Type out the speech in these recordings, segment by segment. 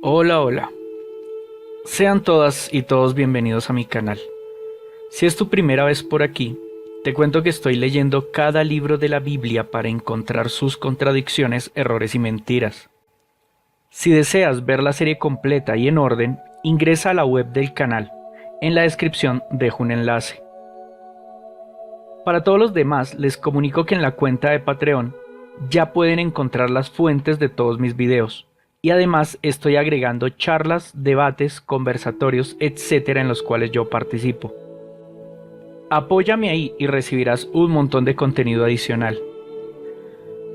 Hola, hola. Sean todas y todos bienvenidos a mi canal. Si es tu primera vez por aquí, te cuento que estoy leyendo cada libro de la Biblia para encontrar sus contradicciones, errores y mentiras. Si deseas ver la serie completa y en orden, ingresa a la web del canal. En la descripción dejo un enlace. Para todos los demás, les comunico que en la cuenta de Patreon ya pueden encontrar las fuentes de todos mis videos. Y además estoy agregando charlas, debates, conversatorios, etcétera en los cuales yo participo. Apóyame ahí y recibirás un montón de contenido adicional.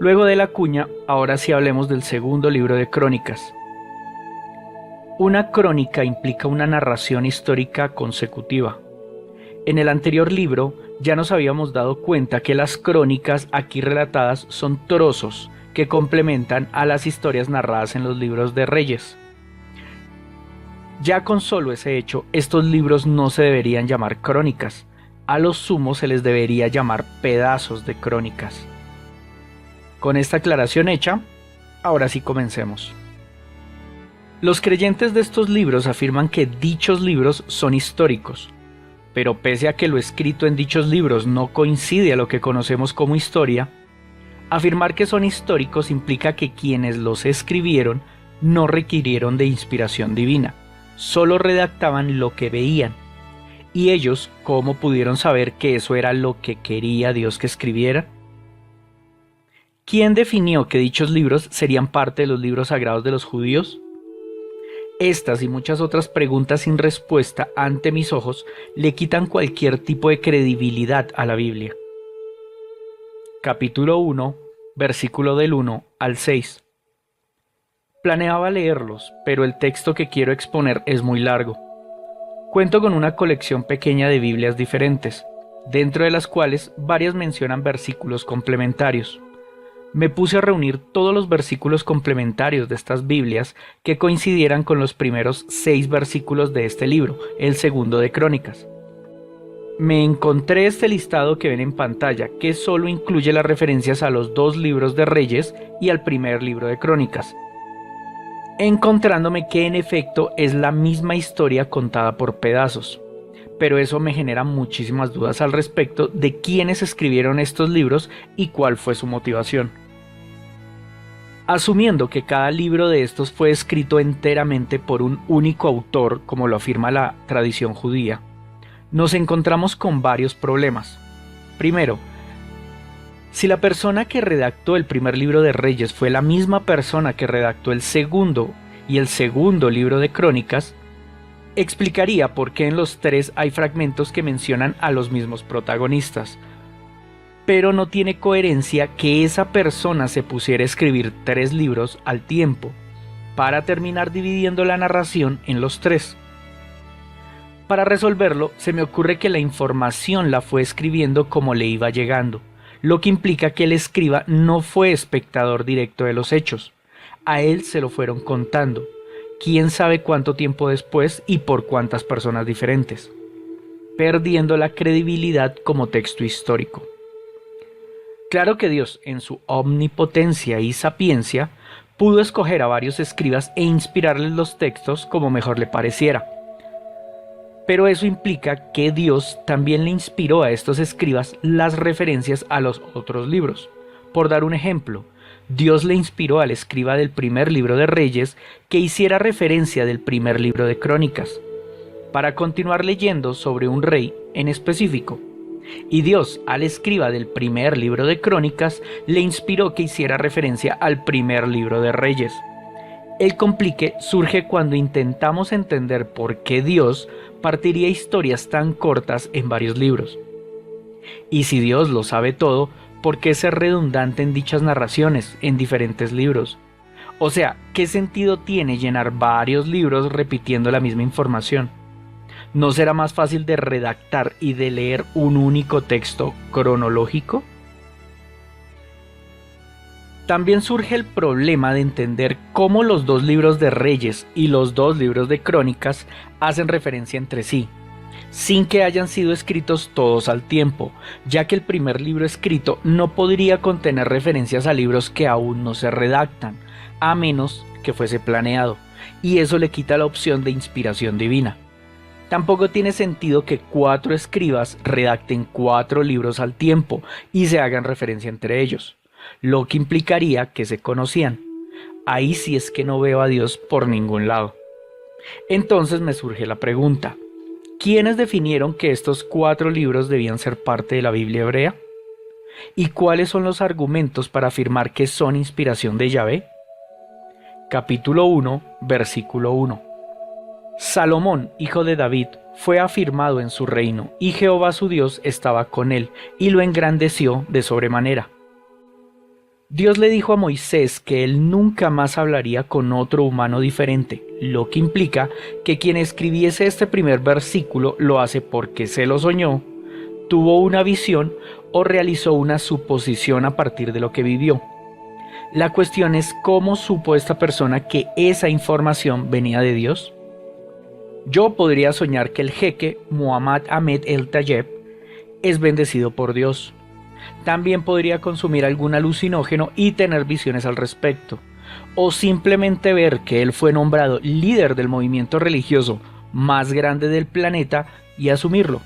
Luego de la cuña, ahora sí hablemos del segundo libro de Crónicas. Una crónica implica una narración histórica consecutiva. En el anterior libro ya nos habíamos dado cuenta que las crónicas aquí relatadas son trozos que complementan a las historias narradas en los libros de Reyes. Ya con solo ese hecho, estos libros no se deberían llamar crónicas, a lo sumo se les debería llamar pedazos de crónicas. Con esta aclaración hecha, ahora sí comencemos. Los creyentes de estos libros afirman que dichos libros son históricos, pero pese a que lo escrito en dichos libros no coincide a lo que conocemos como historia, afirmar que son históricos implica que quienes los escribieron no requirieron de inspiración divina, solo redactaban lo que veían. ¿Y ellos cómo pudieron saber que eso era lo que quería Dios que escribiera? ¿Quién definió que dichos libros serían parte de los libros sagrados de los judíos? Estas y muchas otras preguntas sin respuesta ante mis ojos le quitan cualquier tipo de credibilidad a la Biblia. Capítulo 1, versículo del 1 al 6. Planeaba leerlos, pero el texto que quiero exponer es muy largo. Cuento con una colección pequeña de Biblias diferentes, dentro de las cuales varias mencionan versículos complementarios. Me puse a reunir todos los versículos complementarios de estas Biblias que coincidieran con los primeros 6 versículos de este libro, el segundo de Crónicas. Me encontré este listado que ven en pantalla, que solo incluye las referencias a los 2 libros de Reyes y al primer libro de Crónicas, encontrándome que en efecto es la misma historia contada por pedazos. Pero eso me genera muchísimas dudas al respecto de quiénes escribieron estos libros y cuál fue su motivación. Asumiendo que cada libro de estos fue escrito enteramente por un único autor, como lo afirma la tradición judía, nos encontramos con varios problemas. Primero, si la persona que redactó el primer libro de Reyes fue la misma persona que redactó el segundo y el segundo libro de Crónicas, explicaría por qué en los 3 hay fragmentos que mencionan a los mismos protagonistas. Pero no tiene coherencia que esa persona se pusiera a escribir 3 libros al tiempo, para terminar dividiendo la narración en los 3. Para resolverlo, se me ocurre que la información la fue escribiendo como le iba llegando, lo que implica que el escriba no fue espectador directo de los hechos. A él se lo fueron contando, quién sabe cuánto tiempo después y por cuántas personas diferentes, perdiendo la credibilidad como texto histórico. Claro que Dios, en su omnipotencia y sapiencia, pudo escoger a varios escribas e inspirarles los textos como mejor le pareciera. Pero eso implica que Dios también le inspiró a estos escribas las referencias a los otros libros. Por dar un ejemplo, Dios le inspiró al escriba del primer libro de Reyes que hiciera referencia del primer libro de Crónicas, para continuar leyendo sobre un rey en específico. Y Dios, al escriba del primer libro de Crónicas, le inspiró que hiciera referencia al primer libro de Reyes. El complique surge cuando intentamos entender por qué Dios partiría historias tan cortas en varios libros. Y si Dios lo sabe todo, ¿por qué ser redundante en dichas narraciones en diferentes libros? O sea, ¿qué sentido tiene llenar varios libros repitiendo la misma información? ¿No será más fácil de redactar y de leer un único texto cronológico? También surge el problema de entender cómo los 2 libros de Reyes y los 2 libros de Crónicas hacen referencia entre sí, sin que hayan sido escritos todos al tiempo, ya que el primer libro escrito no podría contener referencias a libros que aún no se redactan, a menos que fuese planeado, y eso le quita la opción de inspiración divina. Tampoco tiene sentido que 4 escribas redacten 4 libros al tiempo y se hagan referencia entre ellos, lo que implicaría que se conocían. Ahí sí es que no veo a Dios por ningún lado. Entonces me surge la pregunta: ¿quiénes definieron que estos 4 libros debían ser parte de la Biblia hebrea? ¿Y cuáles son los argumentos para afirmar que son inspiración de Yahvé? Capítulo 1, versículo 1. Salomón, hijo de David, fue afirmado en su reino, y Jehová su Dios estaba con él, y lo engrandeció de sobremanera. Dios le dijo a Moisés que él nunca más hablaría con otro humano diferente, lo que implica que quien escribiese este primer versículo lo hace porque se lo soñó, tuvo una visión o realizó una suposición a partir de lo que vivió. La cuestión es cómo supo esta persona que esa información venía de Dios. Yo podría soñar que el jeque Muhammad Ahmed el-Tayeb es bendecido por Dios. También podría consumir algún alucinógeno y tener visiones al respecto, o simplemente ver que él fue nombrado líder del movimiento religioso más grande del planeta y asumirlo.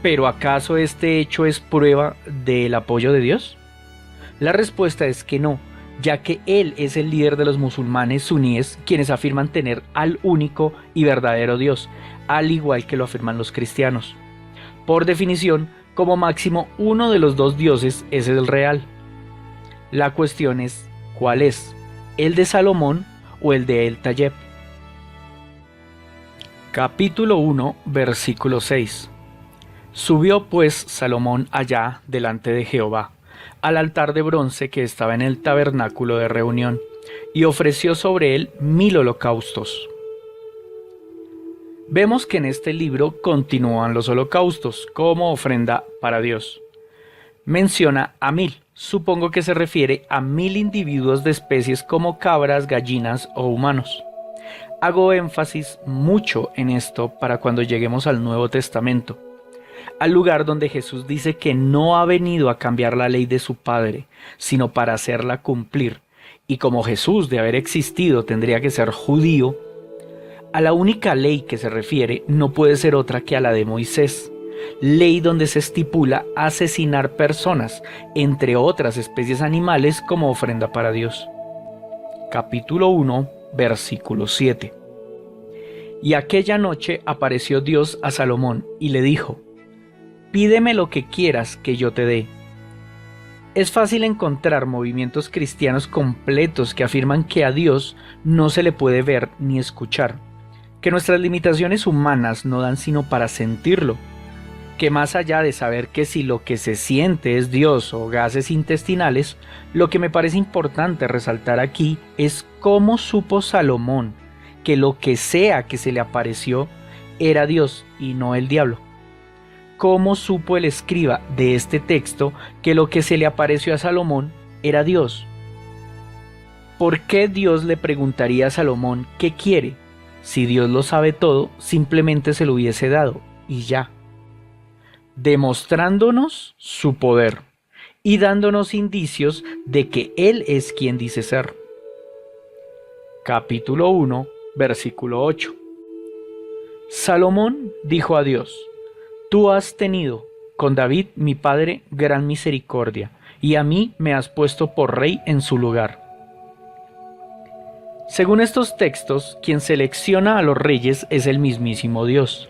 ¿Pero acaso este hecho es prueba del apoyo de Dios? La respuesta es que no, ya que él es el líder de los musulmanes suníes, quienes afirman tener al único y verdadero Dios, al igual que lo afirman los cristianos. Por definición, como máximo uno de los 2 dioses es el real. La cuestión es, ¿cuál es? ¿El de Salomón o el de el-Tayeb? Capítulo 1, versículo 6. Subió pues Salomón allá delante de Jehová, al altar de bronce que estaba en el tabernáculo de reunión, y ofreció sobre él 1000 holocaustos. Vemos que en este libro continúan los holocaustos como ofrenda para Dios. Menciona a 1000, supongo que se refiere a 1000 individuos de especies como cabras, gallinas o humanos. Hago énfasis mucho en esto para cuando lleguemos al Nuevo Testamento, al lugar donde Jesús dice que no ha venido a cambiar la ley de su Padre, sino para hacerla cumplir, y como Jesús de haber existido tendría que ser judío, a la única ley que se refiere no puede ser otra que a la de Moisés, ley donde se estipula asesinar personas, entre otras especies animales, como ofrenda para Dios. Capítulo 1, versículo 7. Y aquella noche apareció Dios a Salomón y le dijo: pídeme lo que quieras que yo te dé. Es fácil encontrar movimientos cristianos completos que afirman que a Dios no se le puede ver ni escuchar, que nuestras limitaciones humanas no dan sino para sentirlo, que más allá de saber que si lo que se siente es Dios o gases intestinales, lo que me parece importante resaltar aquí es cómo supo Salomón que lo que sea que se le apareció era Dios y no el diablo. ¿Cómo supo el escriba de este texto que lo que se le apareció a Salomón era Dios? ¿Por qué Dios le preguntaría a Salomón qué quiere? Si Dios lo sabe todo, simplemente se lo hubiese dado y ya. Demostrándonos su poder y dándonos indicios de que Él es quien dice ser. Capítulo 1, versículo 8. Salomón dijo a Dios: tú has tenido con David mi padre gran misericordia, y a mí me has puesto por rey en su lugar. Según estos textos, quien selecciona a los reyes es el mismísimo Dios.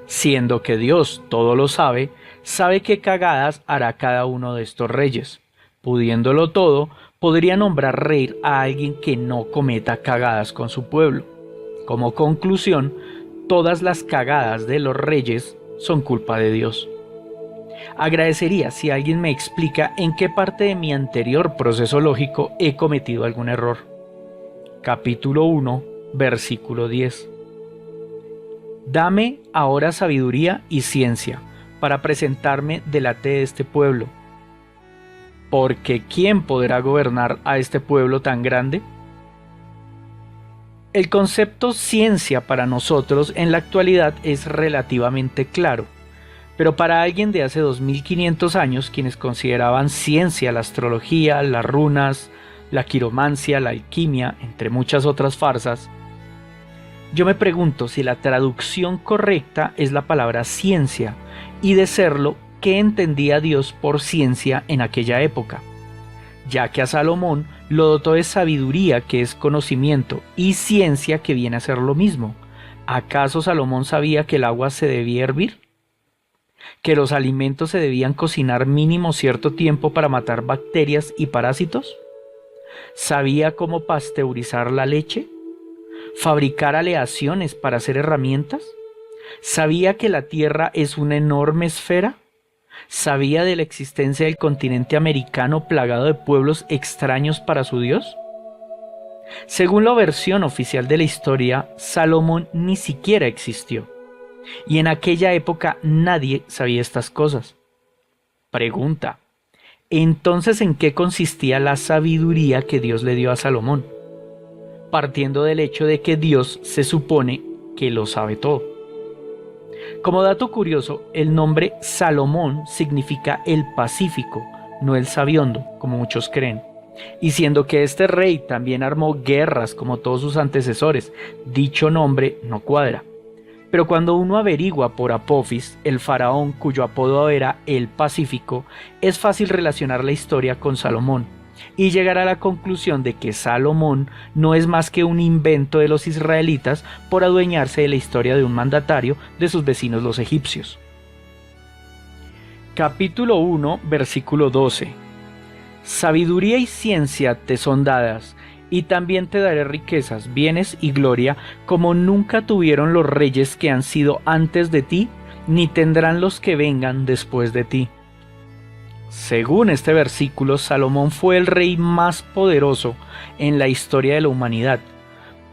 Siendo que Dios todo lo sabe, sabe qué cagadas hará cada uno de estos reyes. Pudiéndolo todo, podría nombrar rey a alguien que no cometa cagadas con su pueblo. Como conclusión, todas las cagadas de los reyes son culpa de Dios. Agradecería si alguien me explica en qué parte de mi anterior proceso lógico he cometido algún error. Capítulo 1, versículo 10. Dame ahora sabiduría y ciencia para presentarme delante de este pueblo. Porque ¿quién podrá gobernar a este pueblo tan grande? El concepto ciencia para nosotros en la actualidad es relativamente claro, pero para alguien de hace 2500 años, quienes consideraban ciencia la astrología, las runas, la quiromancia, la alquimia, entre muchas otras farsas. Yo me pregunto si la traducción correcta es la palabra ciencia, y de serlo, ¿qué entendía Dios por ciencia en aquella época? Ya que a Salomón lo dotó de sabiduría, que es conocimiento, y ciencia, que viene a ser lo mismo. ¿Acaso Salomón sabía que el agua se debía hervir? ¿Que los alimentos se debían cocinar mínimo cierto tiempo para matar bacterias y parásitos? ¿Sabía cómo pasteurizar la leche? ¿Fabricar aleaciones para hacer herramientas? ¿Sabía que la Tierra es una enorme esfera? ¿Sabía de la existencia del continente americano plagado de pueblos extraños para su Dios? Según la versión oficial de la historia, Salomón ni siquiera existió, y en aquella época nadie sabía estas cosas. Pregunta: entonces, ¿en qué consistía la sabiduría que Dios le dio a Salomón? Partiendo del hecho de que Dios se supone que lo sabe todo. Como dato curioso, el nombre Salomón significa el pacífico, no el sabiondo, como muchos creen. Y siendo que este rey también armó guerras como todos sus antecesores, dicho nombre no cuadra. Pero cuando uno averigua por Apophis, el faraón cuyo apodo era el Pacífico, es fácil relacionar la historia con Salomón y llegar a la conclusión de que Salomón no es más que un invento de los israelitas por adueñarse de la historia de un mandatario de sus vecinos los egipcios. Capítulo 1, versículo 12. Sabiduría y ciencia te son dadas, y también te daré riquezas, bienes y gloria, como nunca tuvieron los reyes que han sido antes de ti, ni tendrán los que vengan después de ti. Según este versículo, Salomón fue el rey más poderoso en la historia de la humanidad,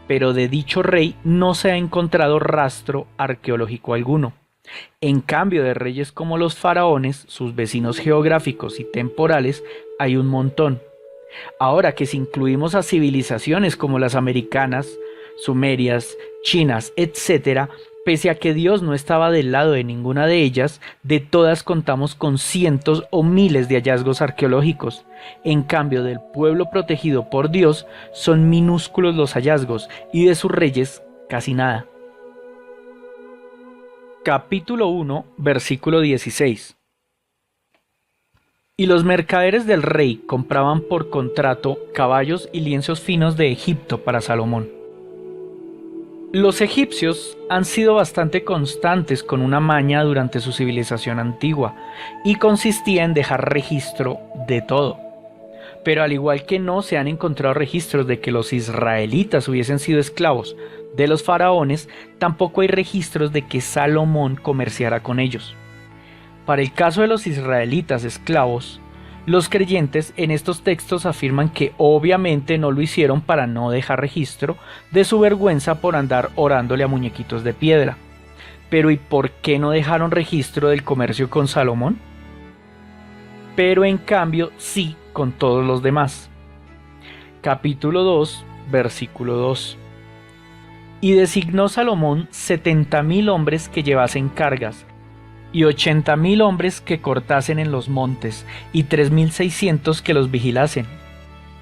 pero de dicho rey no se ha encontrado rastro arqueológico alguno. En cambio, de reyes como los faraones, sus vecinos geográficos y temporales, hay un montón. Ahora que si incluimos a civilizaciones como las americanas, sumerias, chinas, etc., pese a que Dios no estaba del lado de ninguna de ellas, de todas contamos con cientos o miles de hallazgos arqueológicos. En cambio, del pueblo protegido por Dios son minúsculos los hallazgos y de sus reyes casi nada. Capítulo 1, versículo 16. Y los mercaderes del rey compraban por contrato caballos y lienzos finos de Egipto para Salomón. Los egipcios han sido bastante constantes con una maña durante su civilización antigua, y consistía en dejar registro de todo. Pero al igual que no se han encontrado registros de que los israelitas hubiesen sido esclavos de los faraones, tampoco hay registros de que Salomón comerciara con ellos. Para el caso de los israelitas esclavos, los creyentes en estos textos afirman que obviamente no lo hicieron para no dejar registro de su vergüenza por andar orándole a muñequitos de piedra. Pero ¿y por qué no dejaron registro del comercio con Salomón? Pero en cambio sí con todos los demás. Capítulo 2, versículo 2. Y designó Salomón 70,000 hombres que llevasen cargas, y 80,000 hombres que cortasen en los montes, y 3,600 que los vigilasen.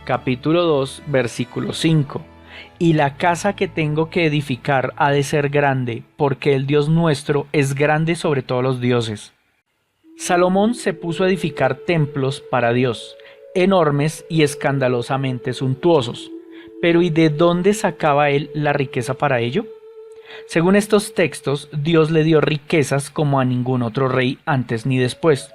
Capítulo 2, versículo 5. Y la casa que tengo que edificar ha de ser grande, porque el Dios nuestro es grande sobre todos los dioses. Salomón se puso a edificar templos para Dios, enormes y escandalosamente suntuosos. Pero ¿y de dónde sacaba él la riqueza para ello? Según estos textos, Dios le dio riquezas como a ningún otro rey antes ni después.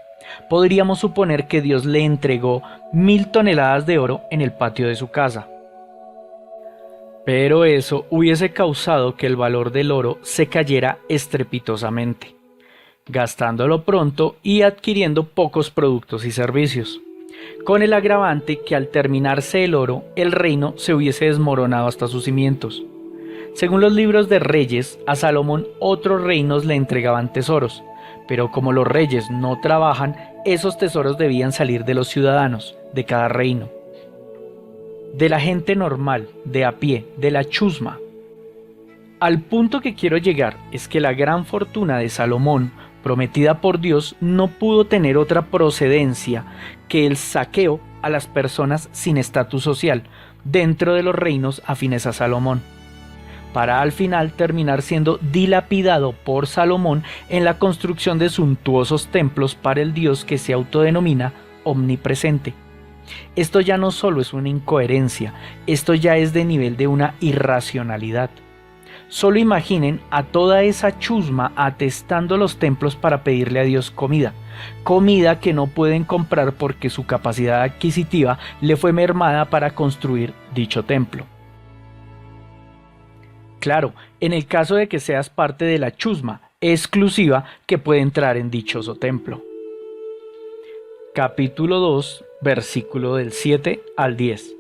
Podríamos suponer que Dios le entregó 1,000 toneladas de oro en el patio de su casa. Pero eso hubiese causado que el valor del oro se cayera estrepitosamente, gastándolo pronto y adquiriendo pocos productos y servicios, con el agravante que al terminarse el oro, el reino se hubiese desmoronado hasta sus cimientos. Según los libros de Reyes, a Salomón otros reinos le entregaban tesoros, pero como los reyes no trabajan, esos tesoros debían salir de los ciudadanos, de cada reino, de la gente normal, de a pie, de la chusma. Al punto que quiero llegar es que la gran fortuna de Salomón, prometida por Dios, no pudo tener otra procedencia que el saqueo a las personas sin estatus social dentro de los reinos afines a Salomón, para al final terminar siendo dilapidado por Salomón en la construcción de suntuosos templos para el Dios que se autodenomina omnipresente. Esto ya no solo es una incoherencia, esto ya es de nivel de una irracionalidad. Solo imaginen a toda esa chusma atestando los templos para pedirle a Dios comida, comida que no pueden comprar porque su capacidad adquisitiva le fue mermada para construir dicho templo. Claro, en el caso de que seas parte de la chusma exclusiva que puede entrar en dichoso templo. Capítulo 2, versículo del 7 al 10.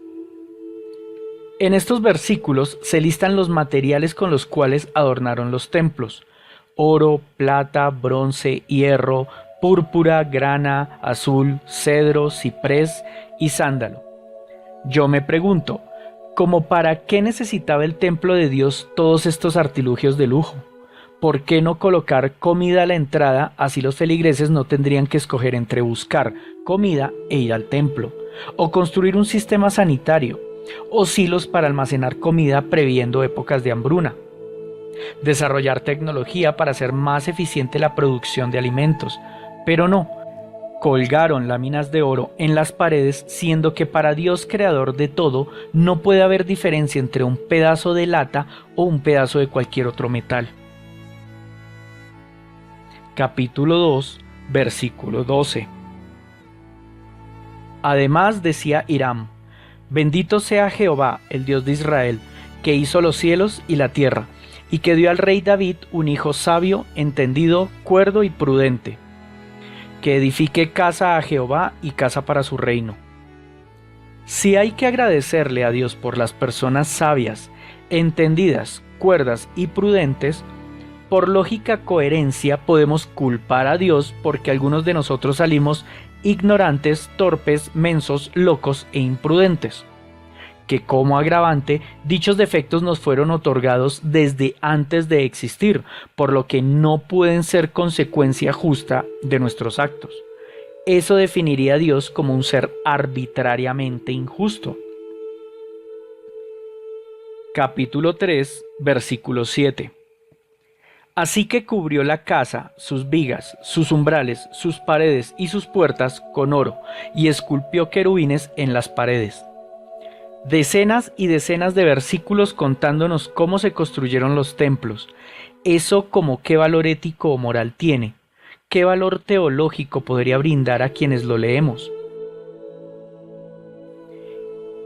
En estos versículos se listan los materiales con los cuales adornaron los templos: oro, plata, bronce, hierro, púrpura, grana, azul, cedro, ciprés y sándalo. Yo me pregunto, ¿cómo para qué necesitaba el templo de Dios todos estos artilugios de lujo? ¿Por qué no colocar comida a la entrada, así los feligreses no tendrían que escoger entre buscar comida e ir al templo? ¿O construir un sistema sanitario? ¿O silos para almacenar comida previendo épocas de hambruna? ¿Desarrollar tecnología para hacer más eficiente la producción de alimentos? Pero no. Colgaron láminas de oro en las paredes, siendo que para Dios creador de todo no puede haber diferencia entre un pedazo de lata o un pedazo de cualquier otro metal. Capítulo 2, versículo 12. Además decía Hiram: bendito sea Jehová, el Dios de Israel, que hizo los cielos y la tierra, y que dio al rey David un hijo sabio, entendido, cuerdo y prudente, que edifique casa a Jehová y casa para su reino. Si hay que agradecerle a Dios por las personas sabias, entendidas, cuerdas y prudentes, por lógica coherencia podemos culpar a Dios porque algunos de nosotros salimos ignorantes, torpes, mensos, locos e imprudentes, que como agravante dichos defectos nos fueron otorgados desde antes de existir, por lo que no pueden ser consecuencia justa de nuestros actos. Eso definiría a Dios como un ser arbitrariamente injusto. Capítulo 3, versículo 7. Así que cubrió la casa, sus vigas, sus umbrales, sus paredes y sus puertas con oro, y esculpió querubines en las paredes. Decenas y decenas de versículos contándonos cómo se construyeron los templos. Eso como qué valor ético o moral tiene, qué valor teológico podría brindar a quienes lo leemos.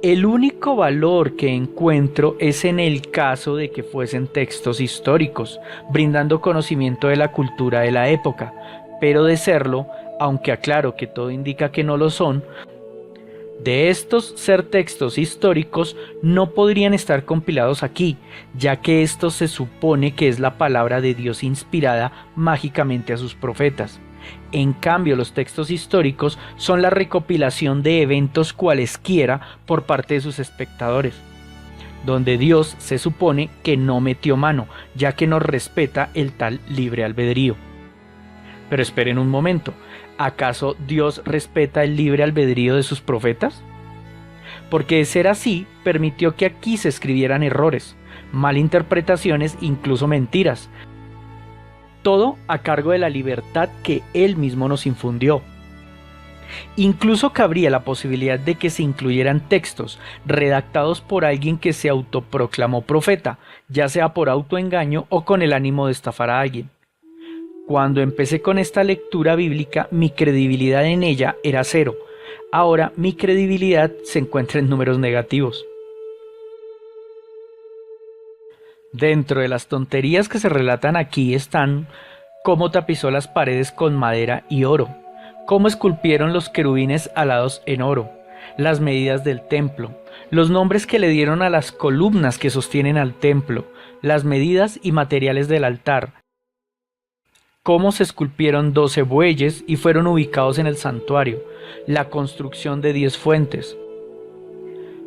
El único valor que encuentro es en el caso de que fuesen textos históricos, brindando conocimiento de la cultura de la época, pero de serlo, aunque aclaro que todo indica que no lo son, de estos ser textos históricos no podrían estar compilados aquí, ya que esto se supone que es la palabra de Dios inspirada mágicamente a sus profetas. En cambio, los textos históricos son la recopilación de eventos cualesquiera por parte de sus espectadores, donde Dios se supone que no metió mano, ya que nos respeta el tal libre albedrío. Pero esperen un momento, ¿acaso Dios respeta el libre albedrío de sus profetas? Porque de ser así, permitió que aquí se escribieran errores, malinterpretaciones, incluso mentiras, todo a cargo de la libertad que Él mismo nos infundió. Incluso cabría la posibilidad de que se incluyeran textos redactados por alguien que se autoproclamó profeta, ya sea por autoengaño o con el ánimo de estafar a alguien. Cuando empecé con esta lectura bíblica, mi credibilidad en ella era 0. Ahora mi credibilidad se encuentra en números negativos. Dentro de las tonterías que se relatan aquí están cómo tapizó las paredes con madera y oro, cómo esculpieron los querubines alados en oro, las medidas del templo, los nombres que le dieron a las columnas que sostienen al templo, las medidas y materiales del altar, cómo se esculpieron 12 bueyes y fueron ubicados en el santuario, la construcción de 10 fuentes,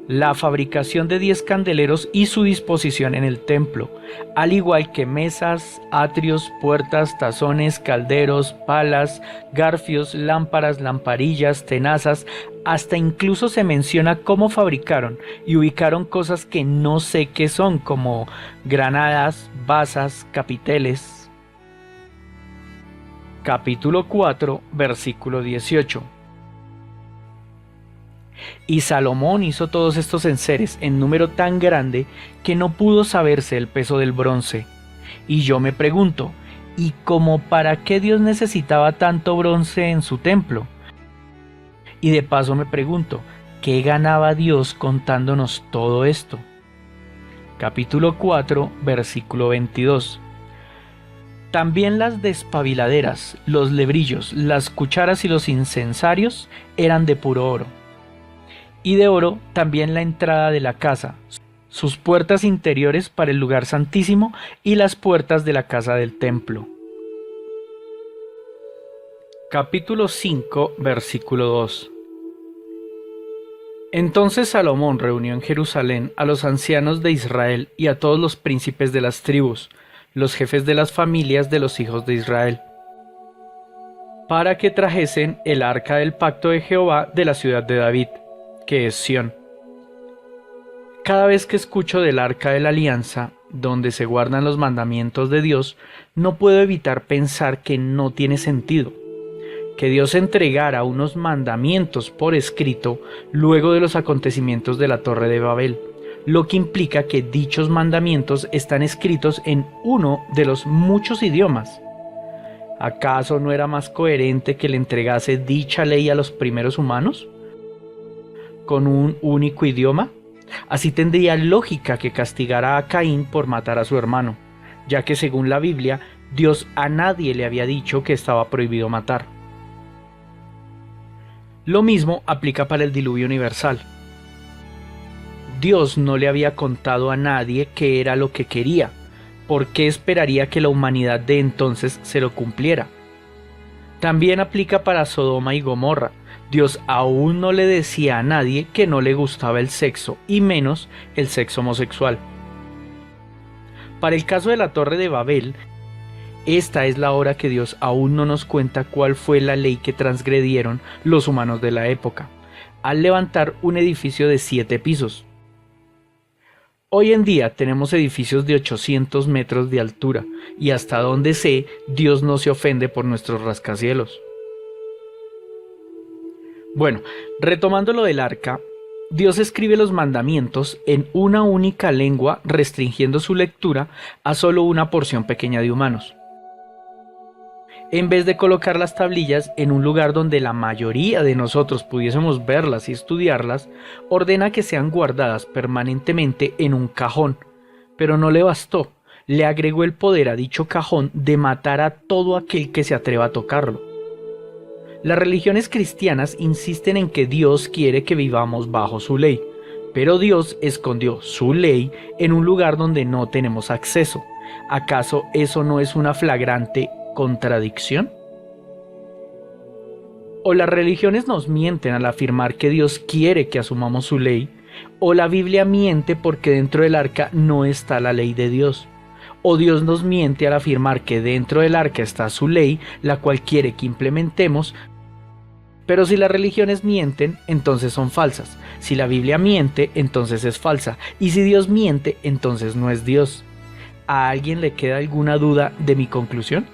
la fabricación de 10 candeleros y su disposición en el templo, al igual que mesas, atrios, puertas, tazones, calderos, palas, garfios, lámparas, lamparillas, tenazas, hasta incluso se menciona cómo fabricaron y ubicaron cosas que no sé qué son, como granadas, basas, capiteles. Capítulo 4, versículo 18. Y Salomón hizo todos estos enseres en número tan grande que no pudo saberse el peso del bronce. Y yo me pregunto, ¿y cómo para qué Dios necesitaba tanto bronce en su templo? Y de paso me pregunto, ¿qué ganaba Dios contándonos todo esto? Capítulo 4, versículo 22. También las despabiladeras, los lebrillos, las cucharas y los incensarios eran de puro oro. Y de oro también la entrada de la casa, sus puertas interiores para el lugar santísimo y las puertas de la casa del templo. Capítulo 5, versículo 2. Entonces Salomón reunió en Jerusalén a los ancianos de Israel y a todos los príncipes de las tribus, los jefes de las familias de los hijos de Israel, para que trajesen el arca del pacto de Jehová de la ciudad de David, que es Sión. Cada vez que escucho del arca de la alianza, donde se guardan los mandamientos de Dios, no puedo evitar pensar que no tiene sentido. Que Dios entregara unos mandamientos por escrito luego de los acontecimientos de la Torre de Babel, lo que implica que dichos mandamientos están escritos en uno de los muchos idiomas. ¿Acaso no era más coherente que le entregase dicha ley a los primeros humanos con un único idioma? Así tendría lógica que castigara a Caín por matar a su hermano, ya que según la Biblia, Dios a nadie le había dicho que estaba prohibido matar. Lo mismo aplica para el diluvio universal. Dios no le había contado a nadie qué era lo que quería. ¿Por qué esperaría que la humanidad de entonces se lo cumpliera? También aplica para Sodoma y Gomorra. Dios aún no le decía a nadie que no le gustaba el sexo, y menos el sexo homosexual. Para el caso de la Torre de Babel, esta es la hora que Dios aún no nos cuenta cuál fue la ley que transgredieron los humanos de la época, al levantar un edificio de 7 pisos. Hoy en día tenemos edificios de 800 metros de altura, y hasta donde sé, Dios no se ofende por nuestros rascacielos. Bueno, retomando lo del arca, Dios escribe los mandamientos en una única lengua, restringiendo su lectura a solo una porción pequeña de humanos. En vez de colocar las tablillas en un lugar donde la mayoría de nosotros pudiésemos verlas y estudiarlas, ordena que sean guardadas permanentemente en un cajón. Pero no le bastó, le agregó el poder a dicho cajón de matar a todo aquel que se atreva a tocarlo. Las religiones cristianas insisten en que Dios quiere que vivamos bajo su ley, pero Dios escondió su ley en un lugar donde no tenemos acceso. ¿Acaso eso no es una flagrante contradicción? O las religiones nos mienten al afirmar que Dios quiere que asumamos su ley, o la Biblia miente porque dentro del arca no está la ley de Dios. O Dios nos miente al afirmar que dentro del arca está su ley, la cual quiere que implementemos. Pero si las religiones mienten, entonces son falsas. Si la Biblia miente, entonces es falsa. Y si Dios miente, entonces no es Dios. ¿A alguien le queda alguna duda de mi conclusión?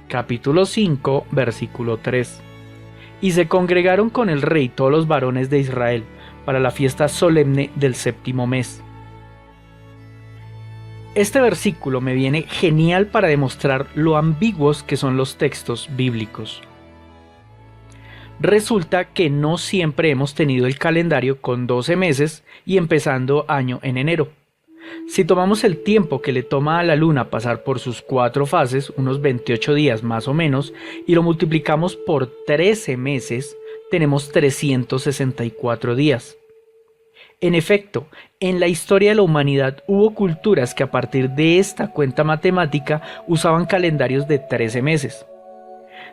Capítulo 5, versículo 3. Y se congregaron con el rey todos los varones de Israel para la fiesta solemne del 7º mes. Este versículo me viene genial para demostrar lo ambiguos que son los textos bíblicos. Resulta que no siempre hemos tenido el calendario con 12 meses y empezando año en enero. Si tomamos el tiempo que le toma a la luna pasar por sus 4 fases, unos 28 días más o menos, y lo multiplicamos por 13 meses, tenemos 364 días. En efecto, en la historia de la humanidad hubo culturas que a partir de esta cuenta matemática usaban calendarios de 13 meses.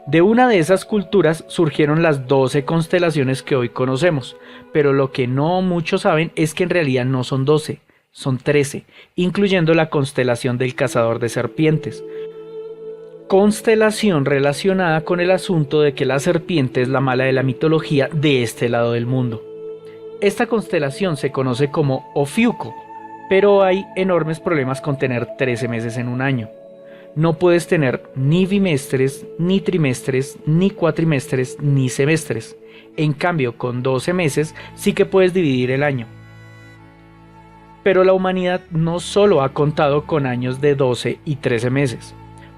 De una de esas culturas surgieron las 12 constelaciones que hoy conocemos, pero lo que no muchos saben es que en realidad no son 12, son 13, incluyendo la constelación del cazador de serpientes. Constelación relacionada con el asunto de que la serpiente es la mala de la mitología de este lado del mundo. Esta constelación se conoce como Ofiuco, pero hay enormes problemas con tener 13 meses en un año. No puedes tener ni bimestres, ni trimestres, ni cuatrimestres, ni semestres. En cambio, con 12 meses sí que puedes dividir el año. Pero la humanidad no solo ha contado con años de 12 y 13 meses.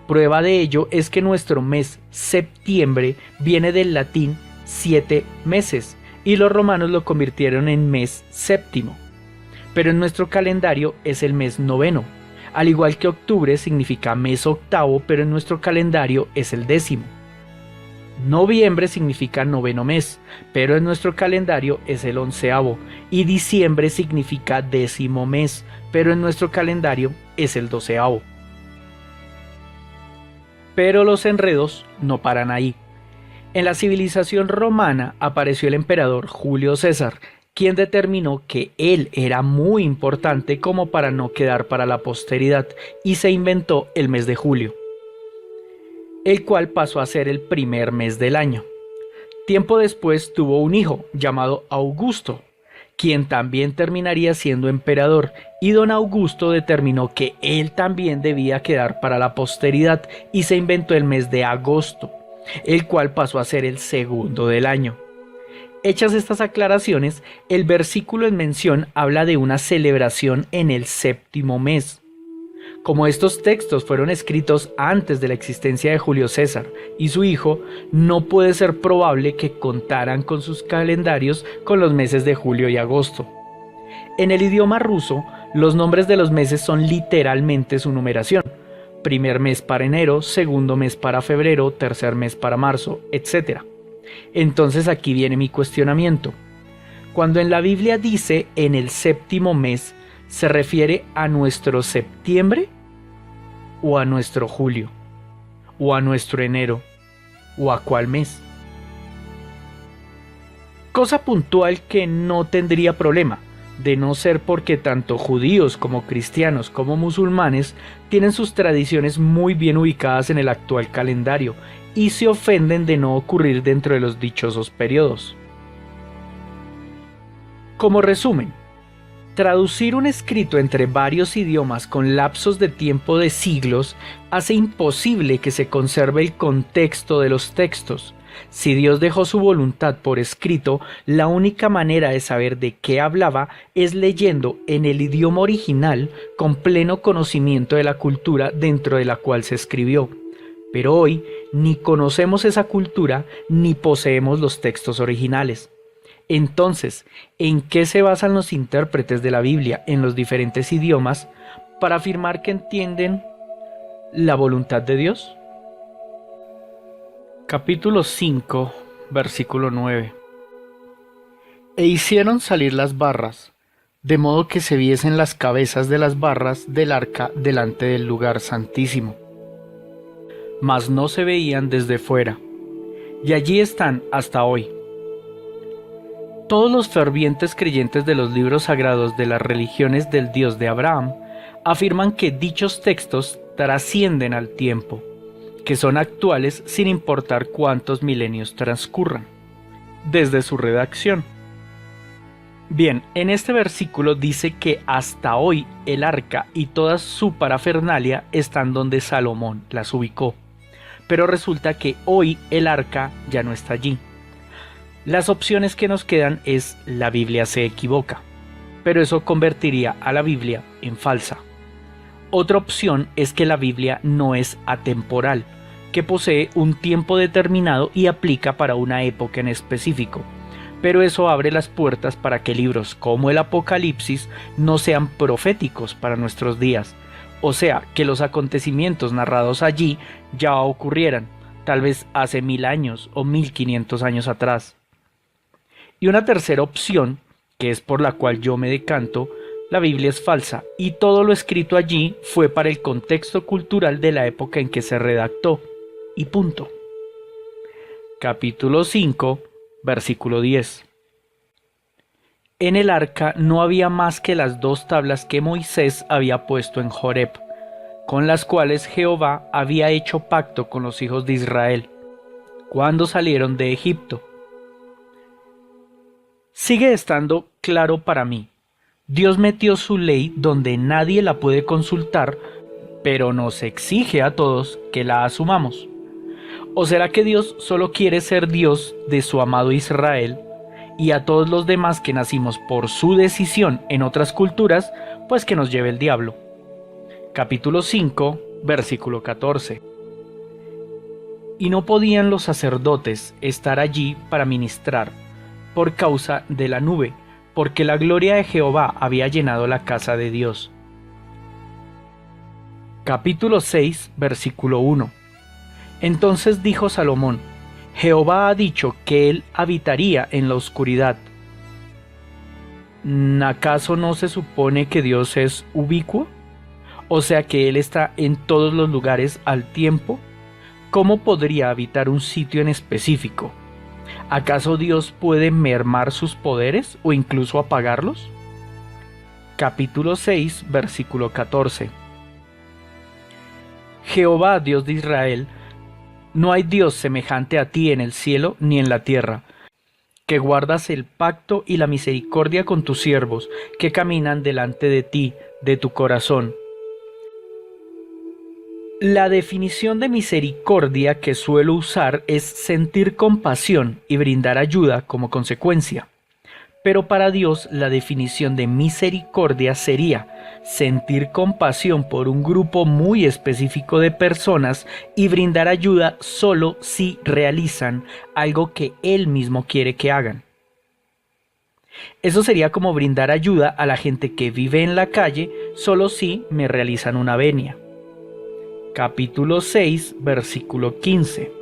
Prueba de ello es que nuestro mes septiembre viene del latín 7 meses y los romanos lo convirtieron en mes séptimo. Pero en nuestro calendario es el mes noveno. Al igual que octubre significa mes octavo, pero en nuestro calendario es el 10º. Noviembre significa noveno mes, pero en nuestro calendario es el 11º. Y diciembre significa 10º mes, pero en nuestro calendario es el 12º. Pero los enredos no paran ahí. En la civilización romana apareció el emperador Julio César, quien determinó que él era muy importante como para no quedar para la posteridad y se inventó el mes de julio, el cual pasó a ser el primer mes del año. Tiempo después tuvo un hijo llamado Augusto, quien también terminaría siendo emperador, y don Augusto determinó que él también debía quedar para la posteridad y se inventó el mes de agosto, el cual pasó a ser el segundo del año. Hechas estas aclaraciones, el versículo en mención habla de una celebración en el séptimo mes. Como estos textos fueron escritos antes de la existencia de Julio César y su hijo, no puede ser probable que contaran con sus calendarios con los meses de julio y agosto. En el idioma ruso, los nombres de los meses son literalmente su numeración. Primer mes para enero, segundo mes para febrero, tercer mes para marzo, etc. Entonces aquí viene mi cuestionamiento. Cuando en la Biblia dice en el séptimo mes, ¿se refiere a nuestro septiembre? ¿O a nuestro julio? ¿O a nuestro enero? ¿O a cuál mes? Cosa puntual que no tendría problema, de no ser porque tanto judíos como cristianos como musulmanes tienen sus tradiciones muy bien ubicadas en el actual calendario y se ofenden de no ocurrir dentro de los dichosos periodos. Como resumen, traducir un escrito entre varios idiomas con lapsos de tiempo de siglos hace imposible que se conserve el contexto de los textos. Si Dios dejó su voluntad por escrito, la única manera de saber de qué hablaba es leyendo en el idioma original con pleno conocimiento de la cultura dentro de la cual se escribió. Pero hoy ni conocemos esa cultura ni poseemos los textos originales. Entonces, ¿en qué se basan los intérpretes de la Biblia en los diferentes idiomas para afirmar que entienden la voluntad de Dios? Capítulo 5, versículo 9. E hicieron salir las barras, de modo que se viesen las cabezas de las barras del arca delante del lugar santísimo. Mas no se veían desde fuera, y allí están hasta hoy. Todos los fervientes creyentes de los libros sagrados de las religiones del Dios de Abraham afirman que dichos textos trascienden al tiempo, que son actuales sin importar cuántos milenios transcurran, desde su redacción. Bien, en este versículo dice que hasta hoy el arca y toda su parafernalia están donde Salomón las ubicó, pero resulta que hoy el arca ya no está allí. Las opciones que nos quedan es la Biblia se equivoca, pero eso convertiría a la Biblia en falsa. Otra opción es que la Biblia no es atemporal, que posee un tiempo determinado y aplica para una época en específico, pero eso abre las puertas para que libros como el Apocalipsis no sean proféticos para nuestros días, o sea, que los acontecimientos narrados allí ya ocurrieran, tal vez hace 1000 años o 1500 años atrás. Y una tercera opción, que es por la cual yo me decanto, la Biblia es falsa y todo lo escrito allí fue para el contexto cultural de la época en que se redactó, y punto. Capítulo 5, versículo 10. En el arca no había más que las 2 tablas que Moisés había puesto en Joreb, con las cuales Jehová había hecho pacto con los hijos de Israel, cuando salieron de Egipto. Sigue estando claro para mí. Dios metió su ley donde nadie la puede consultar, pero nos exige a todos que la asumamos. ¿O será que Dios solo quiere ser Dios de su amado Israel y a todos los demás que nacimos por su decisión en otras culturas, pues que nos lleve el diablo? Capítulo 5, versículo 14. Y no podían los sacerdotes estar allí para ministrar, por causa de la nube, porque la gloria de Jehová había llenado la casa de Dios. Capítulo 6, versículo 1. Entonces dijo Salomón: Jehová ha dicho que él habitaría en la oscuridad. ¿Acaso no se supone que Dios es ubicuo? O sea que él está en todos los lugares al tiempo. ¿Cómo podría habitar un sitio en específico? ¿Acaso Dios puede mermar sus poderes o incluso apagarlos? Capítulo 6, versículo 14. Jehová, Dios de Israel, no hay Dios semejante a ti en el cielo ni en la tierra, que guardas el pacto y la misericordia con tus siervos, que caminan delante de ti, de tu corazón. La definición de misericordia que suelo usar es sentir compasión y brindar ayuda como consecuencia. Pero para Dios la definición de misericordia sería sentir compasión por un grupo muy específico de personas y brindar ayuda solo si realizan algo que Él mismo quiere que hagan. Eso sería como brindar ayuda a la gente que vive en la calle solo si me realizan una venia. Capítulo 6, versículo 15.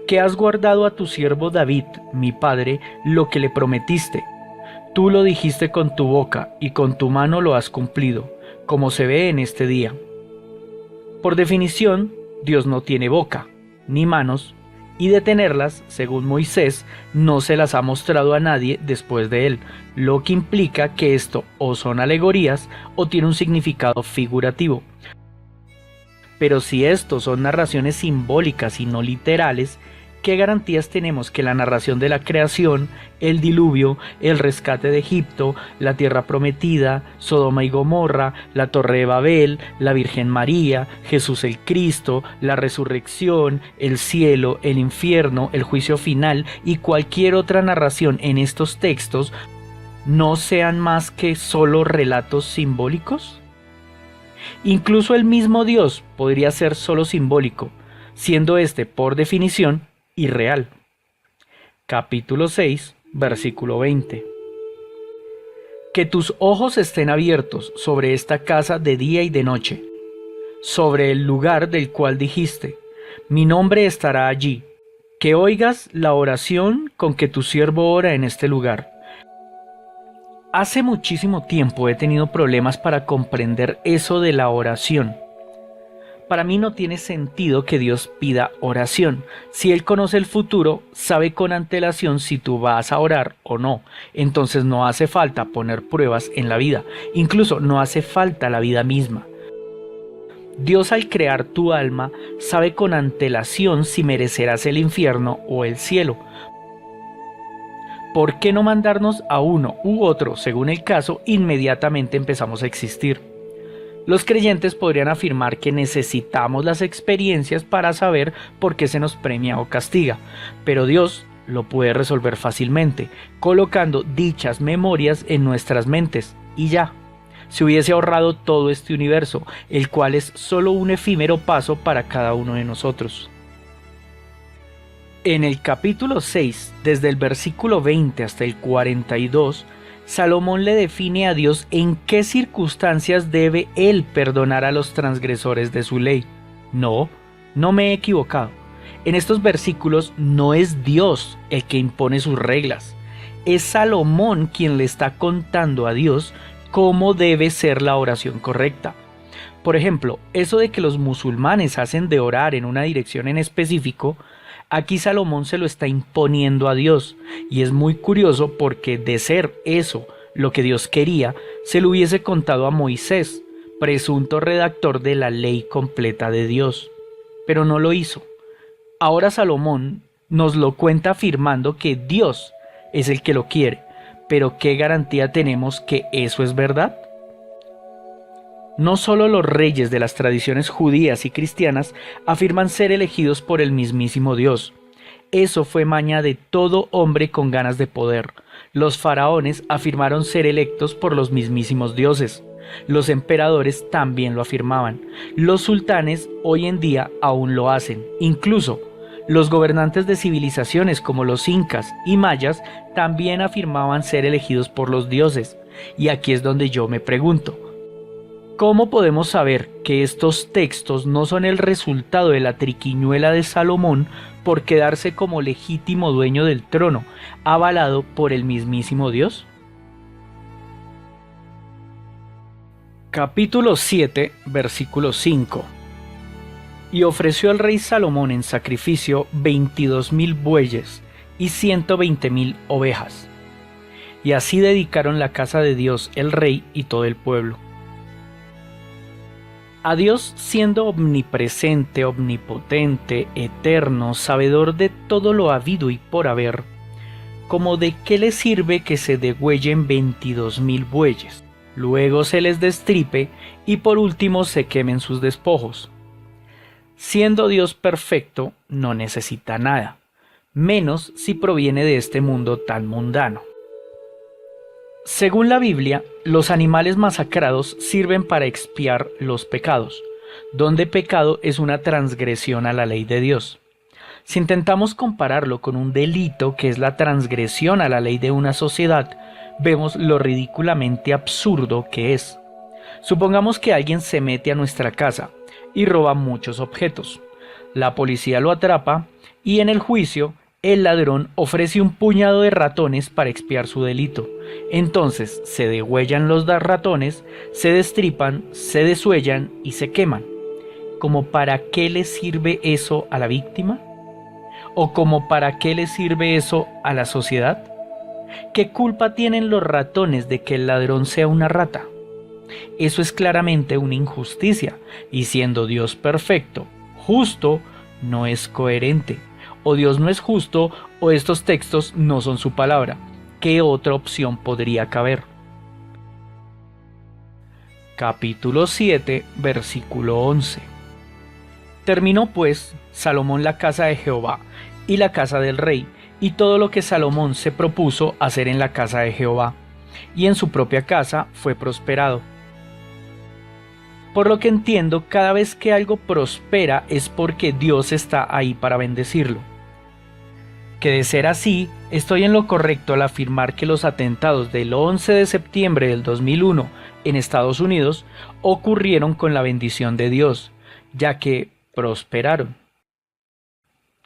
Que has guardado a tu siervo David, mi padre, lo que le prometiste. Tú lo dijiste con tu boca y con tu mano lo has cumplido, como se ve en este día. Por definición, Dios no tiene boca, ni manos, y de tenerlas, según Moisés, no se las ha mostrado a nadie después de él, lo que implica que esto o son alegorías o tiene un significado figurativo. Pero si estos son narraciones simbólicas y no literales, ¿qué garantías tenemos que la narración de la creación, el diluvio, el rescate de Egipto, la tierra prometida, Sodoma y Gomorra, la Torre de Babel, la Virgen María, Jesús el Cristo, la resurrección, el cielo, el infierno, el juicio final y cualquier otra narración en estos textos no sean más que solo relatos simbólicos? Incluso el mismo Dios podría ser solo simbólico, siendo este, por definición, irreal. Capítulo 6, versículo 20. Que tus ojos estén abiertos sobre esta casa de día y de noche, sobre el lugar del cual dijiste, mi nombre estará allí, que oigas la oración con que tu siervo ora en este lugar. Hace muchísimo tiempo he tenido problemas para comprender eso de la oración. Para mí no tiene sentido que Dios pida oración. Si Él conoce el futuro, sabe con antelación si tú vas a orar o no. Entonces no hace falta poner pruebas en la vida. Incluso no hace falta la vida misma. Dios, al crear tu alma, sabe con antelación si merecerás el infierno o el cielo. ¿Por qué no mandarnos a uno u otro, según el caso, inmediatamente empezamos a existir? Los creyentes podrían afirmar que necesitamos las experiencias para saber por qué se nos premia o castiga, pero Dios lo puede resolver fácilmente, colocando dichas memorias en nuestras mentes, y ya. Se hubiese ahorrado todo este universo, el cual es solo un efímero paso para cada uno de nosotros. En el capítulo 6, desde el versículo 20 hasta el 42, Salomón le define a Dios en qué circunstancias debe Él perdonar a los transgresores de su ley. No me he equivocado. En estos versículos no es Dios el que impone sus reglas. Es Salomón quien le está contando a Dios cómo debe ser la oración correcta. Por ejemplo, eso de que los musulmanes hacen de orar en una dirección en específico, Aquí Salomón se lo está imponiendo a Dios, y es muy curioso porque de ser eso lo que Dios quería, se lo hubiese contado a Moisés, presunto redactor de la ley completa de Dios, pero no lo hizo. Ahora Salomón nos lo cuenta afirmando que Dios es el que lo quiere, pero ¿qué garantía tenemos que eso es verdad? No solo los reyes de las tradiciones judías y cristianas afirman ser elegidos por el mismísimo Dios. Eso fue maña de todo hombre con ganas de poder. Los faraones afirmaron ser electos por los mismísimos dioses. Los emperadores también lo afirmaban. Los sultanes hoy en día aún lo hacen. Incluso los gobernantes de civilizaciones como los incas y mayas también afirmaban ser elegidos por los dioses. Y aquí es donde yo me pregunto, ¿cómo podemos saber que estos textos no son el resultado de la triquiñuela de Salomón por quedarse como legítimo dueño del trono, avalado por el mismísimo Dios? Capítulo 7, versículo 5. Y ofreció el rey Salomón en sacrificio 22,000 bueyes y 120,000 ovejas. Y así dedicaron la casa de Dios el rey y todo el pueblo. A Dios, siendo omnipresente, omnipotente, eterno, sabedor de todo lo habido y por haber, ¿como de qué le sirve que se degüellen 22,000 bueyes, luego se les destripe y por último se quemen sus despojos? Siendo Dios perfecto, no necesita nada, menos si proviene de este mundo tan mundano. Según la Biblia, los animales masacrados sirven para expiar los pecados, donde pecado es una transgresión a la ley de Dios. Si intentamos compararlo con un delito que es la transgresión a la ley de una sociedad, vemos lo ridículamente absurdo que es. Supongamos que alguien se mete a nuestra casa y roba muchos objetos. La policía lo atrapa y en el juicio el ladrón ofrece un puñado de ratones para expiar su delito. Entonces se degüellan los ratones, se destripan, se desuellan y se queman. ¿Como para qué le sirve eso a la víctima? ¿O como para qué le sirve eso a la sociedad? ¿Qué culpa tienen los ratones de que el ladrón sea una rata? Eso es claramente una injusticia, y siendo Dios perfecto, justo, no es coherente. O Dios no es justo, o estos textos no son su palabra. ¿Qué otra opción podría caber? Capítulo 7, versículo 11. Terminó pues Salomón la casa de Jehová y la casa del rey, y todo lo que Salomón se propuso hacer en la casa de Jehová, y en su propia casa fue prosperado. Por lo que entiendo, cada vez que algo prospera es porque Dios está ahí para bendecirlo. Que de ser así, estoy en lo correcto al afirmar que los atentados del 11 de septiembre del 2001 en Estados Unidos ocurrieron con la bendición de Dios, ya que prosperaron.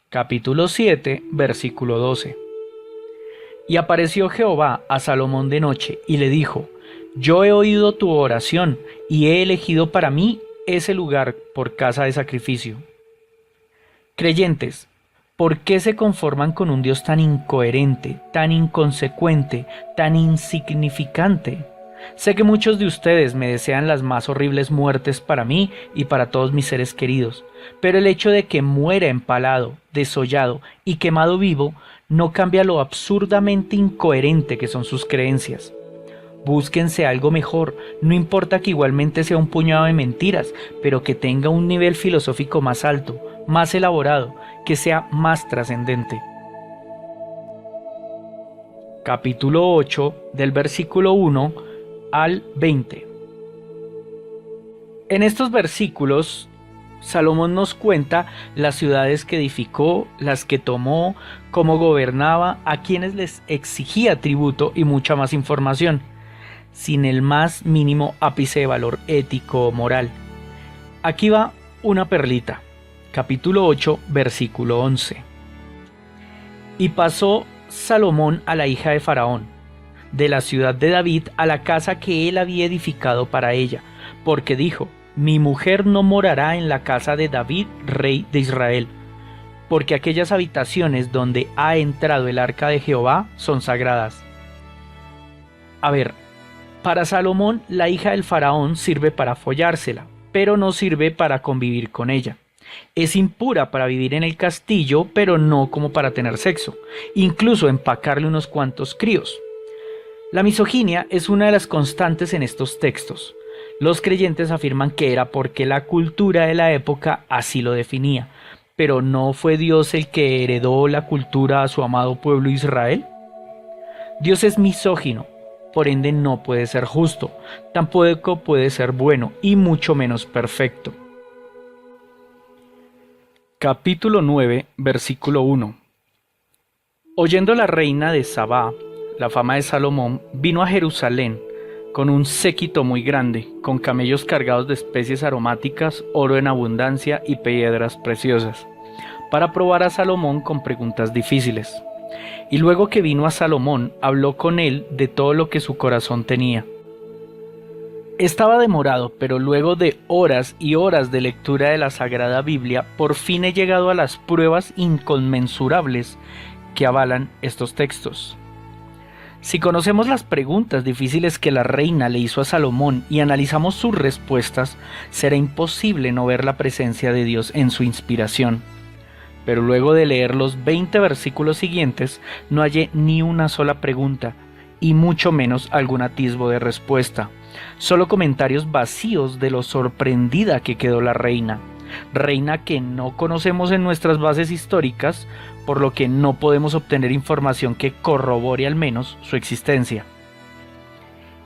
Capítulo 7, versículo 12. Y apareció Jehová a Salomón de noche y le dijo: Yo he oído tu oración y he elegido para mí ese lugar por casa de sacrificio. Creyentes, ¿por qué se conforman con un Dios tan incoherente, tan inconsecuente, tan insignificante? Sé que muchos de ustedes me desean las más horribles muertes para mí y para todos mis seres queridos, pero el hecho de que muera empalado, desollado y quemado vivo no cambia lo absurdamente incoherente que son sus creencias. Búsquense algo mejor, no importa que igualmente sea un puñado de mentiras, pero que tenga un nivel filosófico más alto, más elaborado, que sea más trascendente. Capítulo 8, del versículo 1 al 20. En estos versículos, Salomón nos cuenta las ciudades que edificó, las que tomó, cómo gobernaba, a quienes les exigía tributo y mucha más información, sin el más mínimo ápice de valor ético o moral. Aquí va una perlita. Capítulo 8, versículo 11. Y pasó Salomón a la hija de Faraón, de la ciudad de David, a la casa que él había edificado para ella, porque dijo: Mi mujer no morará en la casa de David, rey de Israel. porque aquellas habitaciones donde ha entrado el arca de Jehová son sagradas. A ver, para Salomón la hija del faraón sirve para follársela, pero no sirve para convivir con ella. Es impura para vivir en el castillo, pero no como para tener sexo, incluso empacarle unos cuantos críos. La misoginia es una de las constantes en estos textos. Los creyentes afirman que era porque la cultura de la época así lo definía, pero ¿no fue Dios el que heredó la cultura a su amado pueblo Israel? Dios es misógino, por ende no puede ser justo, tampoco puede ser bueno y mucho menos perfecto. Capítulo 9, versículo 1. Oyendo la reina de Sabá la fama de Salomón, vino a Jerusalén con un séquito muy grande, con camellos cargados de especies aromáticas, oro en abundancia y piedras preciosas, para probar a Salomón con preguntas difíciles. Y luego que vino a Salomón, habló con él de todo lo que su corazón tenía. Estaba demorado, pero luego de horas y horas de lectura de la Sagrada Biblia, por fin he llegado a las pruebas inconmensurables que avalan estos textos. Si conocemos las preguntas difíciles que la reina le hizo a Salomón y analizamos sus respuestas, será imposible no ver la presencia de Dios en su inspiración. Pero luego de leer los 20 versículos siguientes, no hallé ni una sola pregunta, y mucho menos algún atisbo de respuesta. Solo comentarios vacíos de lo sorprendida que quedó la reina que no conocemos en nuestras bases históricas, por lo que no podemos obtener información que corrobore al menos su existencia.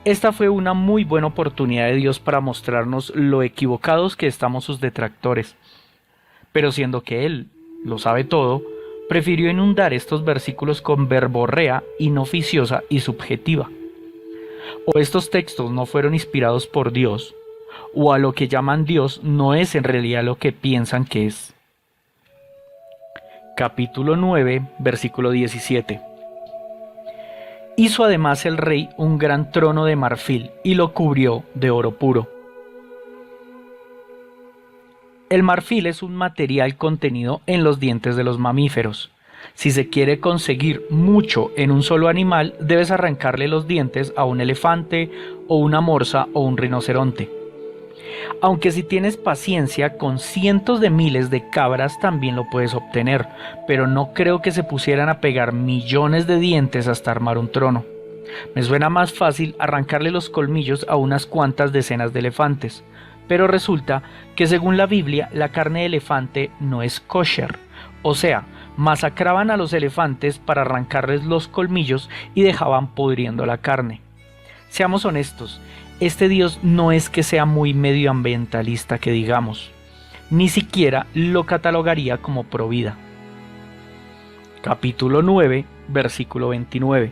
Esta fue una muy buena oportunidad de Dios para mostrarnos lo equivocados que estamos sus detractores, pero siendo que Él lo sabe todo, prefirió inundar estos versículos con verborrea inoficiosa y subjetiva. O estos textos no fueron inspirados por Dios, o a lo que llaman Dios no es en realidad lo que piensan que es. Capítulo 9, versículo 17. Hizo además el rey un gran trono de marfil y lo cubrió de oro puro. El marfil es un material contenido en los dientes de los mamíferos. Si se quiere conseguir mucho en un solo animal, debes arrancarle los dientes a un elefante o una morsa o un rinoceronte. Aunque si tienes paciencia, con cientos de miles de cabras también lo puedes obtener, pero no creo que se pusieran a pegar millones de dientes hasta armar un trono. Me suena más fácil arrancarle los colmillos a unas cuantas decenas de elefantes, pero resulta que según la Biblia la carne de elefante no es kosher, o sea, masacraban a los elefantes para arrancarles los colmillos y dejaban pudriendo la carne. Seamos honestos, este Dios no es que sea muy medioambientalista que digamos, ni siquiera lo catalogaría como provida. Capítulo 9, versículo 29.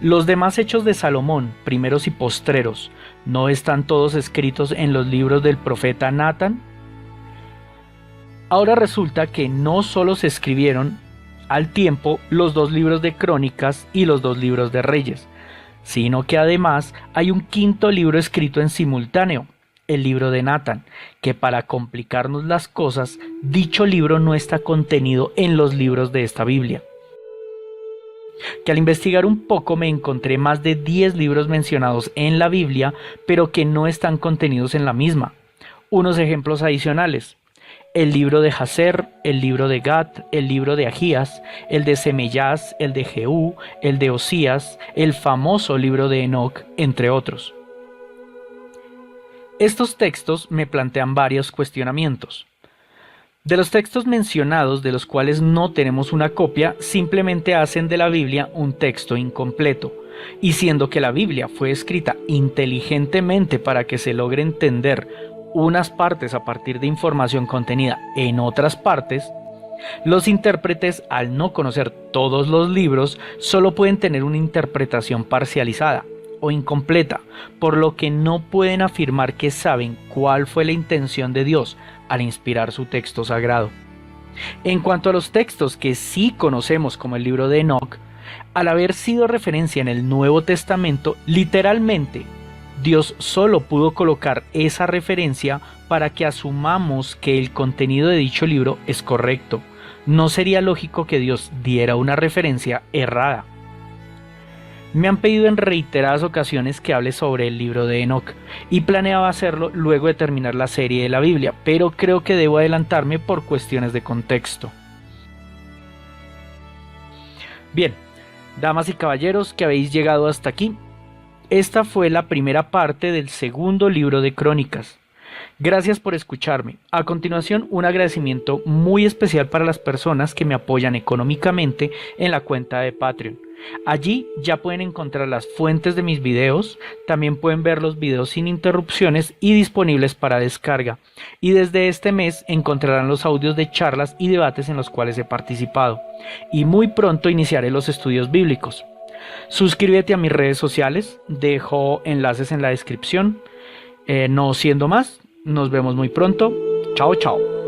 Los demás hechos de Salomón, primeros y postreros, ¿no están todos escritos en los libros del profeta Natán? Ahora resulta que no solo se escribieron al tiempo los 2 libros de Crónicas y los 2 libros de Reyes, sino que además hay un 5.º libro escrito en simultáneo, el libro de Natán, que para complicarnos las cosas, dicho libro no está contenido en los libros de esta Biblia. Que al investigar un poco me encontré más de 10 libros mencionados en la Biblia, pero que no están contenidos en la misma. Unos ejemplos adicionales: el libro de Jaser, el libro de Gat, el libro de Agías, el de Semeyás, el de Jehú, el de Osías, el famoso libro de Enoc, entre otros. Estos textos me plantean varios cuestionamientos. De los textos mencionados, de los cuales no tenemos una copia, simplemente hacen de la Biblia un texto incompleto, y siendo que la Biblia fue escrita inteligentemente para que se logre entender unas partes a partir de información contenida en otras partes, los intérpretes, al no conocer todos los libros, solo pueden tener una interpretación parcializada o incompleta, por lo que no pueden afirmar que saben cuál fue la intención de Dios al inspirar su texto sagrado. En cuanto a los textos que sí conocemos como el libro de Enoc, al haber sido referencia en el Nuevo Testamento, literalmente Dios solo pudo colocar esa referencia para que asumamos que el contenido de dicho libro es correcto. No sería lógico que Dios diera una referencia errada. Me han pedido en reiteradas ocasiones que hable sobre el libro de Enoc y planeaba hacerlo luego de terminar la serie de la Biblia, pero creo que debo adelantarme por cuestiones de contexto. Bien, damas y caballeros que habéis llegado hasta aquí, esta fue la primera parte del segundo libro de Crónicas. Gracias por escucharme. A continuación, un agradecimiento muy especial para las personas que me apoyan económicamente en la cuenta de Patreon. Allí ya pueden encontrar las fuentes de mis videos, también pueden ver los videos sin interrupciones y disponibles para descarga. Y desde este mes encontrarán los audios de charlas y debates en los cuales he participado. Y muy pronto iniciaré los estudios bíblicos. Suscríbete a mis redes sociales, dejo enlaces en la descripción. No siendo más, nos vemos muy pronto. Chao, chao.